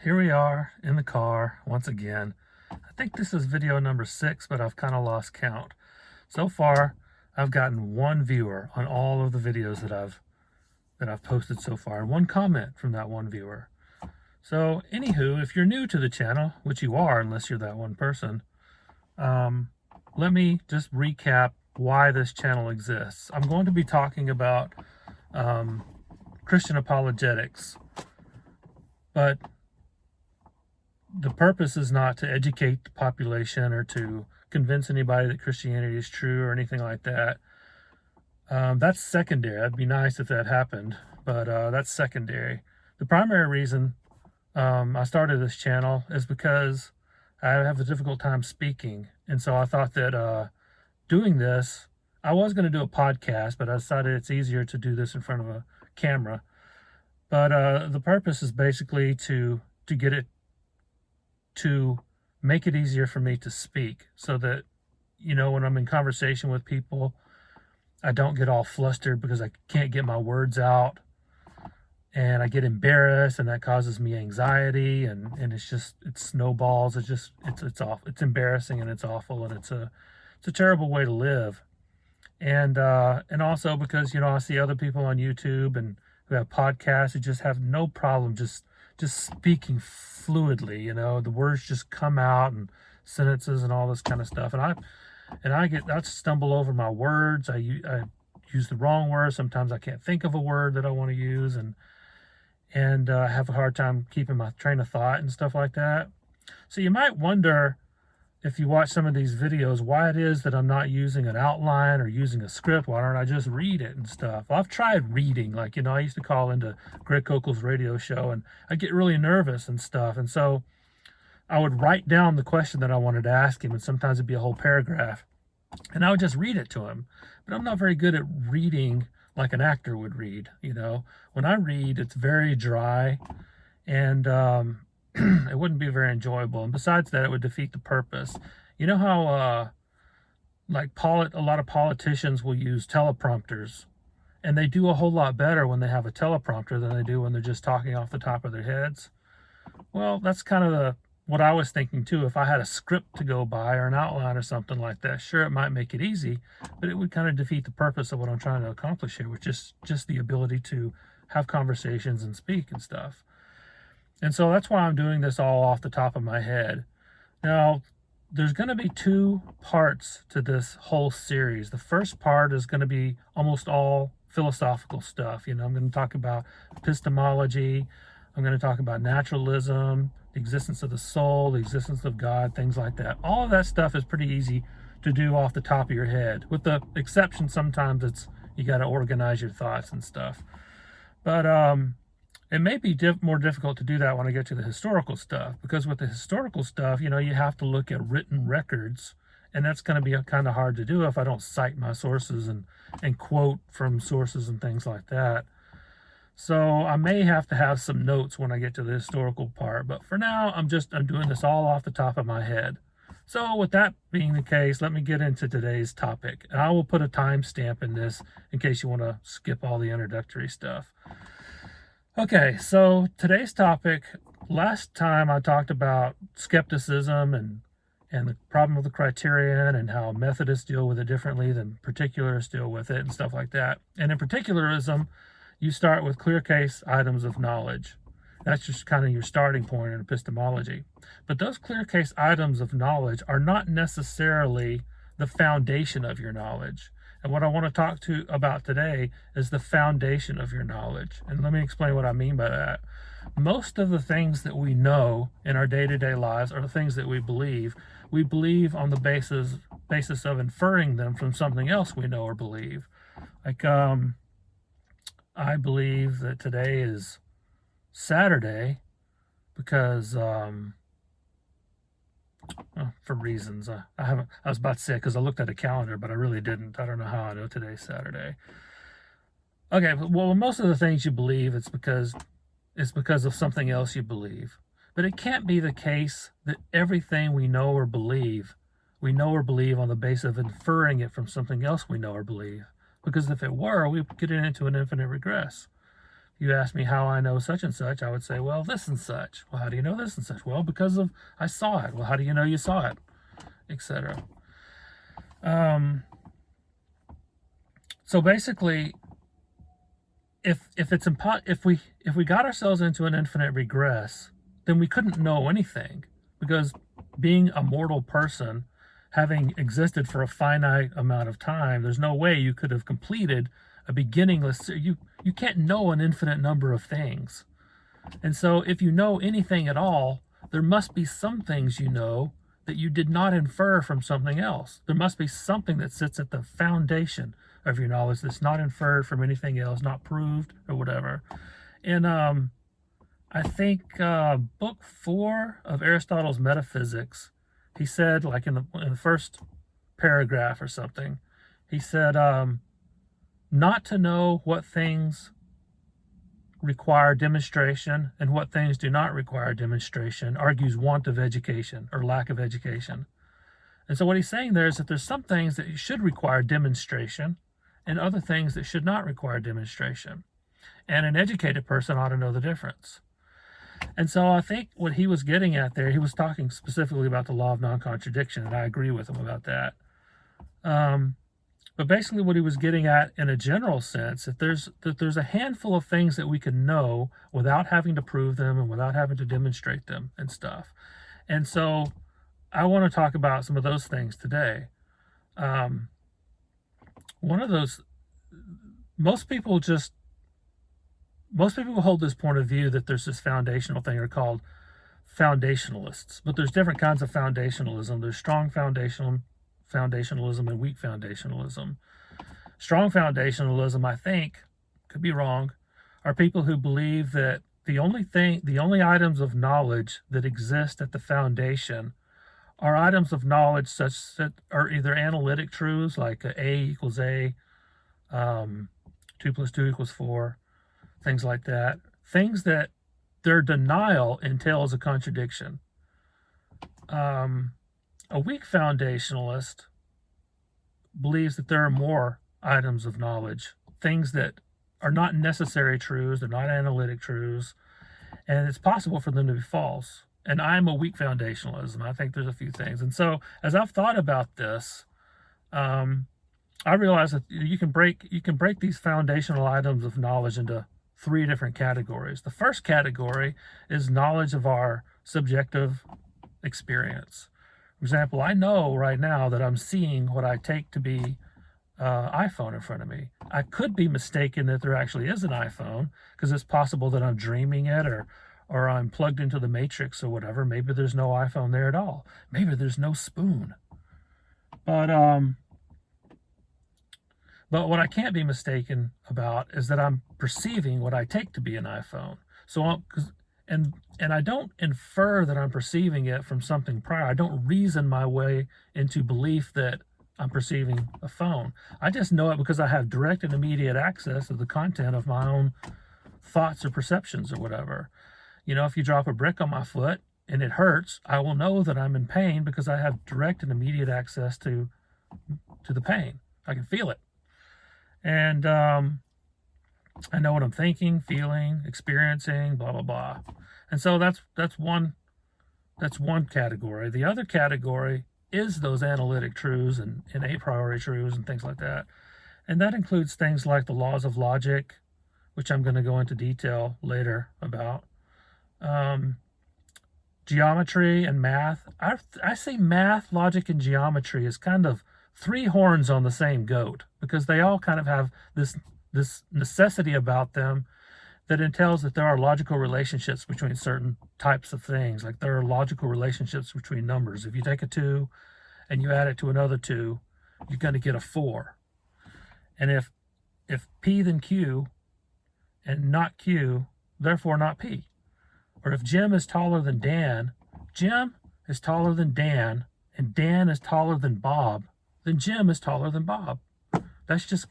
Here we are in the car once again. I think this is video number 6, but I've kind of lost count. So far, I've gotten one viewer on all of the videos that I've posted so far, and one comment from that one viewer. So, anywho, if you're new to the channel, which you are unless you're that one person, let me just recap why this channel exists. I'm going to be talking about Christian apologetics, but the purpose is not to educate the population or to convince anybody that Christianity is true or anything like that. That's secondary. That'd be nice if that happened, but that's secondary. The primary reason I started this channel is because I have a difficult time speaking, and so I thought that doing this, I was going to do a podcast, but I decided it's easier to do this in front of a camera. But the purpose is basically to get it to make it easier for me to speak, so that, you know, when I'm in conversation with people, I don't get all flustered because I can't get my words out, and I get embarrassed, and that causes me anxiety, and it snowballs. It's awful. It's embarrassing, and it's awful, and it's a terrible way to live. And also because, you know, I see other people on YouTube and who have podcasts who just have no problem just speaking fluidly. You know, the words just come out, and sentences and all this kind of stuff. And I stumble over my words. I use the wrong words. Sometimes I can't think of a word that I want to use, and have a hard time keeping my train of thought and stuff like that. So you might wonder, if you watch some of these videos, why it is that I'm not using an outline or using a script. Why don't I just read it and stuff? Well, I've tried reading. Like, you know, I used to call into Greg Kokel's radio show, and I get really nervous and stuff. And so I would write down the question that I wanted to ask him, and sometimes it'd be a whole paragraph, and I would just read it to him. But I'm not very good at reading like an actor would read. You know, when I read, it's very dry, and it wouldn't be very enjoyable. And besides that, it would defeat the purpose. You know how a lot of politicians will use teleprompters, and they do a whole lot better when they have a teleprompter than they do when they're just talking off the top of their heads. Well, that's kind of what I was thinking too. If I had a script to go by, or an outline or something like that, sure, it might make it easy, but it would kind of defeat the purpose of what I'm trying to accomplish here, which is just the ability to have conversations and speak and stuff. And so that's why I'm doing this all off the top of my head. Now, there's going to be 2 parts to this whole series. The first part is going to be almost all philosophical stuff. You know, I'm going to talk about epistemology. I'm going to talk about naturalism, the existence of the soul, the existence of God, things like that. All of that stuff is pretty easy to do off the top of your head, with the exception sometimes you got to organize your thoughts and stuff. But it may be more difficult to do that when I get to the historical stuff, because with the historical stuff, you know, you have to look at written records, and that's going to be kind of hard to do if I don't cite my sources and quote from sources and things like that. So I may have to have some notes when I get to the historical part, but for now, I'm doing this all off the top of my head. So with that being the case, let me get into today's topic. And I will put a timestamp in this in case you want to skip all the introductory stuff. Okay, so today's topic, last time I talked about skepticism and the problem of the criterion, and how Methodists deal with it differently than particularists deal with it and stuff like that. And in particularism, you start with clear case items of knowledge. That's just kind of your starting point in epistemology. But those clear case items of knowledge are not necessarily the foundation of your knowledge. And what I want to talk about today is the foundation of your knowledge. And let me explain what I mean by that. Most of the things that we know in our day-to-day lives are the things that we believe. We believe on the basis of inferring them from something else we know or believe. Like, I believe that today is Saturday because for reasons I was about to say, because I looked at a calendar, but I really didn't. I don't know how I know today's Saturday. Okay, well, most of the things you believe, it's because of something else you believe. But it can't be the case that everything we know or believe on the basis of inferring it from something else we know or believe. Because if it were, we would get into an infinite regress. you ask me how I know such and such, I would say, well, this and such. Well, how do you know this and such? Well, because of I saw it. Well, how do you know you saw it? Etc. So basically, if we got ourselves into an infinite regress, then we couldn't know anything, because being a mortal person, having existed for a finite amount of time, there's no way you could have completed a beginningless. You can't know an infinite number of things. And so if you know anything at all, there must be some things you know that you did not infer from something else. There must be something that sits at the foundation of your knowledge that's not inferred from anything else, not proved or whatever. And I think book 4 of Aristotle's Metaphysics, he said, like in the first paragraph or something, he said, not to know what things require demonstration and what things do not require demonstration argues want of education or lack of education. And so what he's saying there is that there's some things that should require demonstration and other things that should not require demonstration. And an educated person ought to know the difference. And so I think what he was getting at there, he was talking specifically about the law of non-contradiction, and I agree with him about that. But basically what he was getting at in a general sense, that there's a handful of things that we can know without having to prove them and without having to demonstrate them and stuff. And so I want to talk about some of those things today. One of those, most people hold this point of view that there's this foundational thing, are called foundationalists. But there's different kinds of foundationalism. There's strong foundationalism and weak foundationalism. Strong foundationalism, I think, could be wrong, are people who believe that the only items of knowledge that exist at the foundation are items of knowledge such that are either analytic truths, like A equals A, 2 plus 2 equals 4, things like that. Things that their denial entails a contradiction. A weak foundationalist believes that there are more items of knowledge, things that are not necessary truths, they're not analytic truths, and it's possible for them to be false. And I'm a weak foundationalism. I think there's a few things. And so as I've thought about this, I realize that you can break these foundational items of knowledge into 3 different categories. The first category is knowledge of our subjective experience. For example, I know right now that I'm seeing what I take to be iPhone in front of me. I could be mistaken that there actually is an iPhone, because it's possible that I'm dreaming it, or I'm plugged into the Matrix or whatever. Maybe there's no iPhone there at all. Maybe there's no spoon. But what I can't be mistaken about is that I'm perceiving what I take to be an iPhone. So and I don't infer that I'm perceiving it from something prior. I don't reason my way into belief that I'm perceiving a phone. I just know it because I have direct and immediate access to the content of my own thoughts or perceptions or whatever. You know, if you drop a brick on my foot and it hurts, I will know that I'm in pain because I have direct and immediate access to the pain. I can feel it. And I know what I'm thinking, feeling, experiencing, blah, blah, blah. And so that's one category. The other category is those analytic truths and a priori truths and things like that. And that includes things like the laws of logic, which I'm going to go into detail later about. Geometry and math. I see math, logic, and geometry as kind of 3 horns on the same goat, because they all kind of have this necessity about them that entails that there are logical relationships between certain types of things. Like there are logical relationships between numbers. If you take a 2 and you add it to another 2, you're going to get a 4. And if P then Q and not Q, therefore not P. Or if Jim is taller than Dan, Jim is taller than Dan, and Dan is taller than Bob, then Jim is taller than Bob. That's just,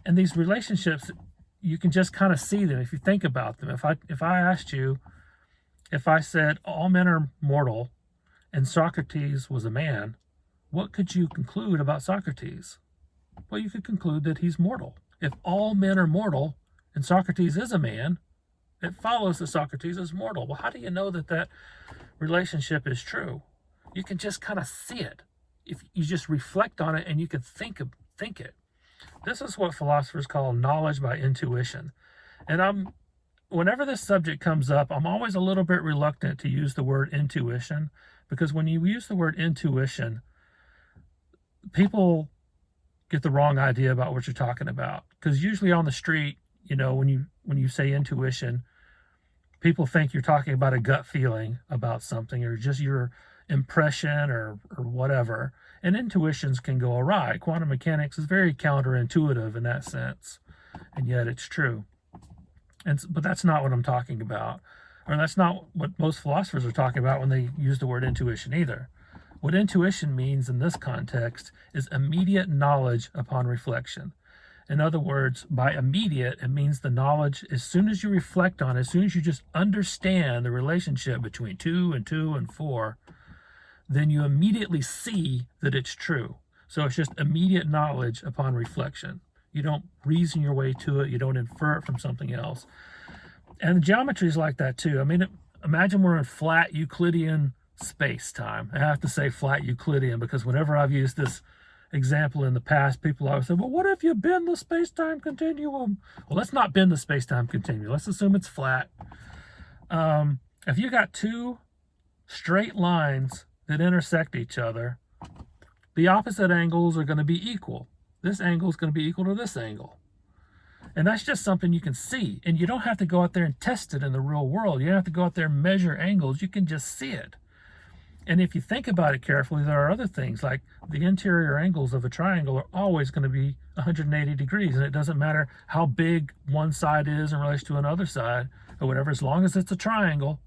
and these relationships, you can just kind of see them if you think about them. If I asked you, if I said all men are mortal and Socrates was a man, what could you conclude about Socrates? Well, you could conclude that he's mortal. If all men are mortal and Socrates is a man, It follows that Socrates is mortal. Well, how do you know that that relationship is true? You can just kind of see it. If you just reflect on it and you can think it. This is what philosophers call knowledge by intuition. And whenever this subject comes up, I'm always a little bit reluctant to use the word intuition, because when you use the word intuition, people get the wrong idea about what you're talking about. Because usually on the street, when you say intuition, people think you're talking about a gut feeling about something, or just your impression or whatever. And intuitions can go awry. Quantum mechanics is very counterintuitive in that sense, and yet it's true. But that's not what I'm talking about, or that's not what most philosophers are talking about when they use the word intuition either. What intuition means in this context is immediate knowledge upon reflection. In other words, by immediate, it means the knowledge as soon as you reflect on it, as soon as you just understand the relationship between 2 and 4, then you immediately see that it's true. So it's just immediate knowledge upon reflection. You don't reason your way to it. You don't infer it from something else. And geometry is like that too. I mean, imagine we're in flat Euclidean space-time. I have to say flat Euclidean because whenever I've used this example in the past, people always say, well, what if you bend the space-time continuum? Well, let's not bend the space-time continuum. Let's assume it's flat. If you got 2 straight lines that intersect each other, the opposite angles are going to be equal. This angle is going to be equal to this angle. And that's just something you can see. And you don't have to go out there and test it in the real world. You don't have to go out there and measure angles. You can just see it. And if you think about it carefully, there are other things like the interior angles of a triangle are always going to be 180 degrees. And it doesn't matter how big one side is in relation to another side or whatever. As long as it's a triangle,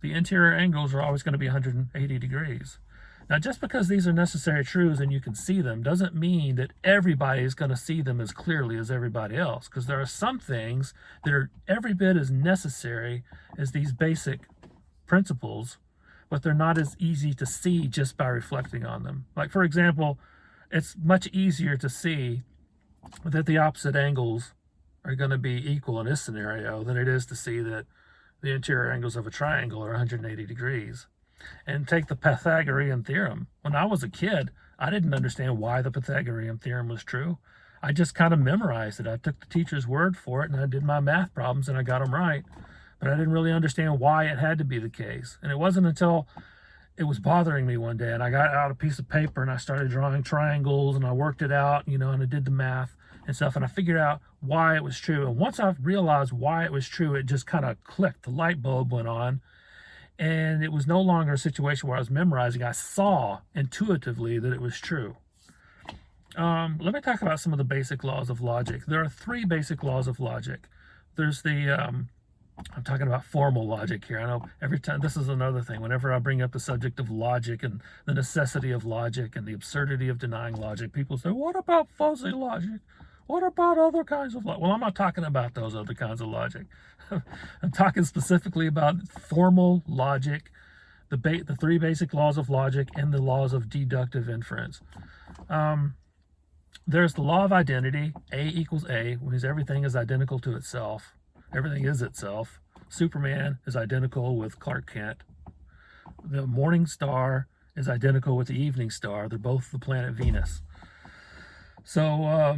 the interior angles are always going to be 180 degrees. Now, just because these are necessary truths and you can see them doesn't mean that everybody is going to see them as clearly as everybody else, because there are some things that are every bit as necessary as these basic principles, but they're not as easy to see just by reflecting on them. Like, for example, it's much easier to see that the opposite angles are going to be equal in this scenario than it is to see that the interior angles of a triangle are 180 degrees. And take the Pythagorean theorem. When I was a kid, I didn't understand why the Pythagorean theorem was true. I just kind of memorized it. I took the teacher's word for it, and I did my math problems, and I got them right. But I didn't really understand why it had to be the case. And it wasn't until it was bothering me one day, and I got out a piece of paper, and I started drawing triangles, and I worked it out, and I did the math and stuff, and I figured out why it was true. And once I realized why it was true, it just kind of clicked. The light bulb went on. And it was no longer a situation where I was memorizing. I saw intuitively that it was true. Let me talk about some of the basic laws of logic. There are 3 basic laws of logic. There's I'm talking about formal logic here. I know every time, this is another thing. Whenever I bring up the subject of logic and the necessity of logic and the absurdity of denying logic, people say, what about fuzzy logic? What about other kinds of logic? Well, I'm not talking about those other kinds of logic. I'm talking specifically about formal logic, the 3 basic laws of logic, and the laws of deductive inference. There's the law of identity. A equals A, which means everything is identical to itself. Everything is itself. Superman is identical with Clark Kent. The morning star is identical with the evening star. They're both the planet Venus. So,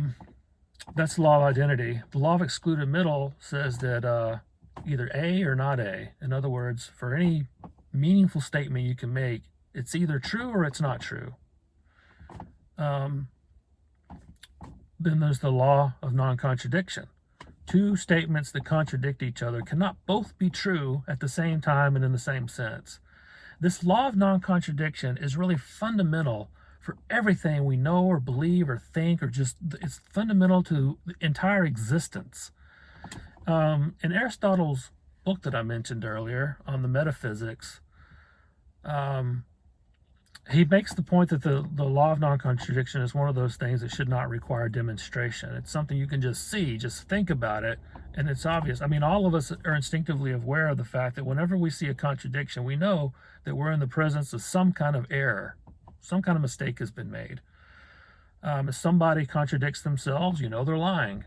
that's the law of identity. The law of excluded middle says that either A or not A. In other words, for any meaningful statement you can make, it's either true or it's not true. Then there's the law of non-contradiction. 2 statements that contradict each other cannot both be true at the same time and in the same sense. This law of non-contradiction is really fundamental for everything we know or believe or think, or just it's fundamental to the entire existence. In Aristotle's book that I mentioned earlier on the metaphysics, he makes the point that the law of non-contradiction is one of those things that should not require demonstration. It's something you can just see, just think about it, and it's obvious. I mean, all of us are instinctively aware of the fact that whenever we see a contradiction, we know that we're in the presence of some kind of error. Some kind of mistake has been made. If somebody contradicts themselves, they're lying.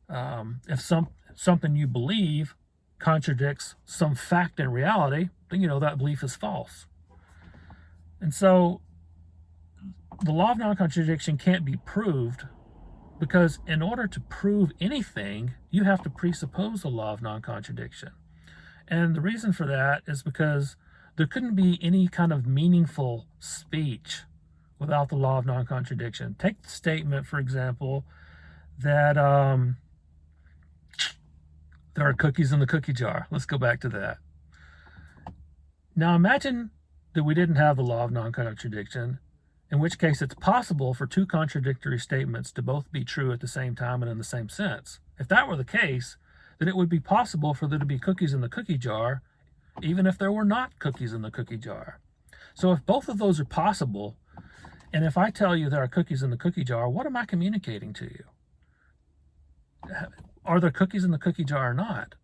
If something you believe contradicts some fact in reality, then you know that belief is false. And so the law of non-contradiction can't be proved, because in order to prove anything, you have to presuppose the law of non-contradiction. And the reason for that is because there couldn't be any kind of meaningful speech without the law of non-contradiction. Take the statement, for example, that there are cookies in the cookie jar. Let's go back to that. Now imagine that we didn't have the law of non-contradiction, in which case it's possible for two contradictory statements to both be true at the same time and in the same sense. If that were the case, then it would be possible for there to be cookies in the cookie jar, even if there were not cookies in the cookie jar. So if both of those are possible, and if I tell you there are cookies in the cookie jar, what am I communicating to you? Are there cookies in the cookie jar or not?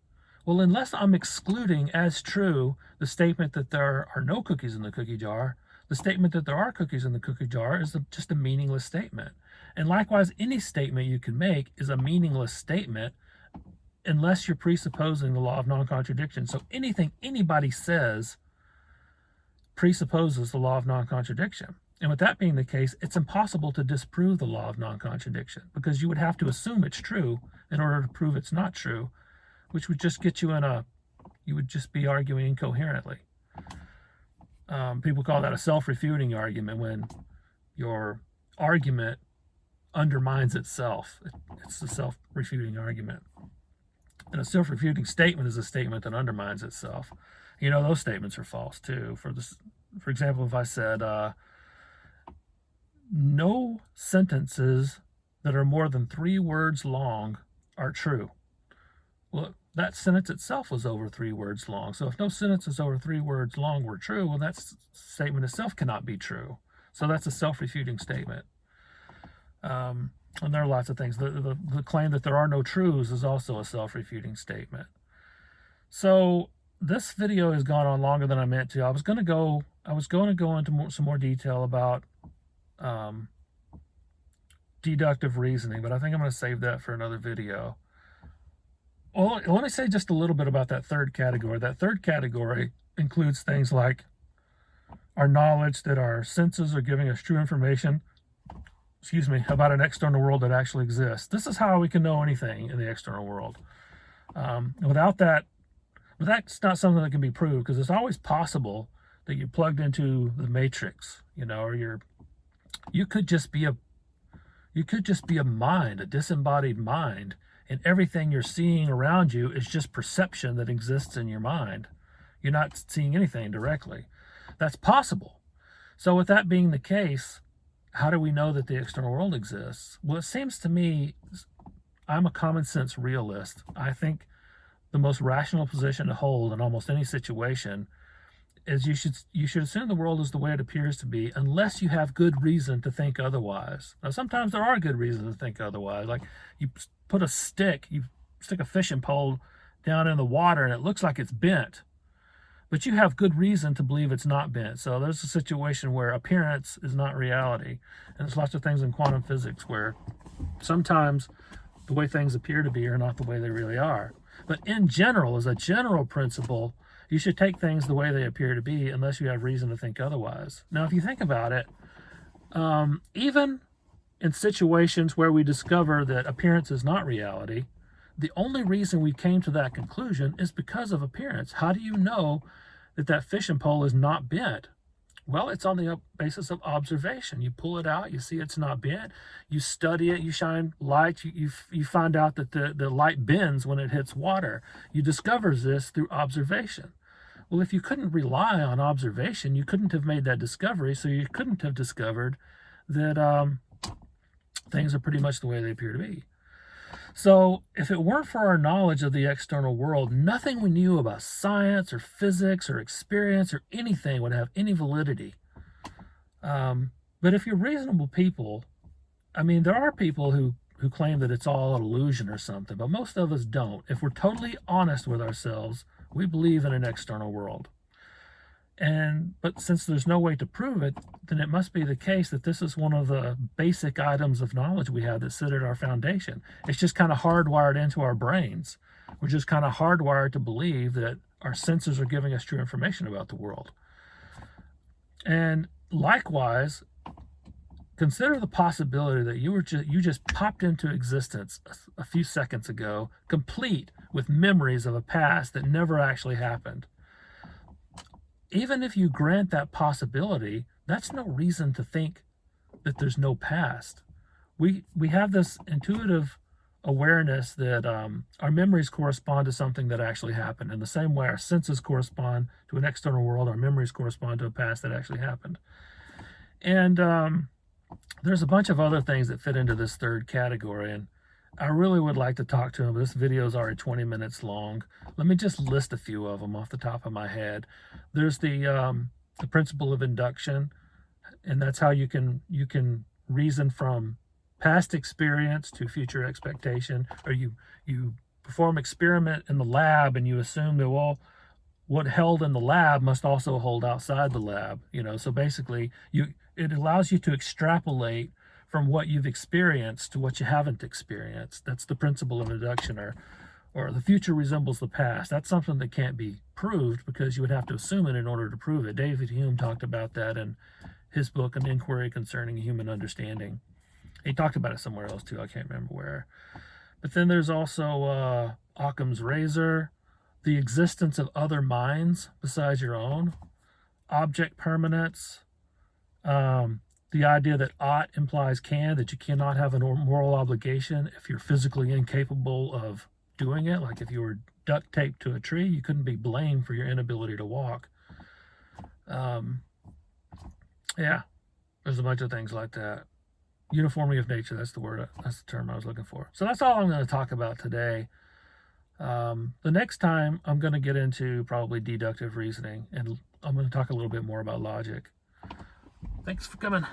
Well, unless I'm excluding as true the statement that there are no cookies in the cookie jar, the statement that there are cookies in the cookie jar is just a meaningless statement. And likewise, any statement you can make is a meaningless statement unless you're presupposing the law of non-contradiction. So anything anybody says presupposes the law of non-contradiction. And with that being the case, it's impossible to disprove the law of non-contradiction, because you would have to assume it's true in order to prove it's not true, which would just get you you would just be arguing incoherently. People call that a self-refuting argument, when your argument undermines itself. It's a self-refuting argument. And a self-refuting statement is a statement that undermines itself. You know, those statements are false too. For example, if I said, no sentences that are more than 3 words long are true. Well, that sentence itself was over 3 words long. So if no sentences over 3 words long were true, well, that statement itself cannot be true. So that's a self-refuting statement. And there are lots of things. The claim that there are no truths is also a self-refuting statement. So this video has gone on longer than I meant to. I was going to go into some more detail about deductive reasoning, but I think I'm going to save that for another video. Well, let me say just a little bit about that third category. That third category includes things like our knowledge that our senses are giving us true information, about an external world that actually exists. This is how we can know anything in the external world. Without that, but that's not something that can be proved, because it's always possible that you're plugged into the matrix, or you could just be a mind, a disembodied mind, and everything you're seeing around you is just perception that exists in your mind. You're not seeing anything directly. That's possible. So with that being the case, how do we know that the external world exists? Well, it seems to me, I'm a common sense realist. I think the most rational position to hold in almost any situation is you should assume the world is the way it appears to be, unless you have good reason to think otherwise. Now, sometimes there are good reasons to think otherwise. Like you stick a fishing pole down in the water and it looks like it's bent, but you have good reason to believe it's not bent. So there's a situation where appearance is not reality. And there's lots of things in quantum physics where sometimes the way things appear to be are not the way they really are. But in general, as a general principle, you should take things the way they appear to be unless you have reason to think otherwise. Now, if you think about it, even in situations where we discover that appearance is not reality, the only reason we came to that conclusion is because of appearance. How do you know that that fishing pole is not bent? Well, it's on the basis of observation. You pull it out, you see it's not bent, you study it, you shine light, you find out that the light bends when it hits water. You discover this through observation. Well, if you couldn't rely on observation, you couldn't have made that discovery, so you couldn't have discovered that things are pretty much the way they appear to be. So if it weren't for our knowledge of the external world, nothing we knew about science or physics or experience or anything would have any validity. But if you're reasonable people, there are people who claim that it's all an illusion or something, but most of us don't. If we're totally honest with ourselves, we believe in an external world. But since there's no way to prove it, then it must be the case that this is one of the basic items of knowledge we have that sit at our foundation. It's just kind of hardwired into our brains. We're just kind of hardwired to believe that our senses are giving us true information about the world. And likewise, consider the possibility that you just popped into existence a few seconds ago, complete with memories of a past that never actually happened. Even if you grant that possibility, that's no reason to think that there's no past. We have this intuitive awareness that our memories correspond to something that actually happened. In the same way our senses correspond to an external world, our memories correspond to a past that actually happened. And there's a bunch of other things that fit into this third category, and I really would like to talk to them, but this video is already 20 minutes long. Let me just list a few of them off the top of my head. There's the principle of induction, and that's how you can reason from past experience to future expectation. Or you perform experiment in the lab and you assume that, well, what held in the lab must also hold outside the lab. So basically it allows you to extrapolate from what you've experienced to what you haven't experienced. That's the principle of induction, or the future resembles the past. That's something that can't be proved because you would have to assume it in order to prove it. David Hume talked about that in his book, An Inquiry Concerning Human Understanding. He talked about it somewhere else too, I can't remember where. But then there's also Occam's razor, the existence of other minds besides your own, object permanence, the idea that ought implies can, that you cannot have a moral obligation if you're physically incapable of doing it. Like if you were duct taped to a tree, you couldn't be blamed for your inability to walk. Yeah, there's a bunch of things like that. Uniformity of nature, that's the term I was looking for. So that's all I'm going to talk about today. The next time I'm going to get into probably deductive reasoning, and I'm going to talk a little bit more about logic. Thanks for coming.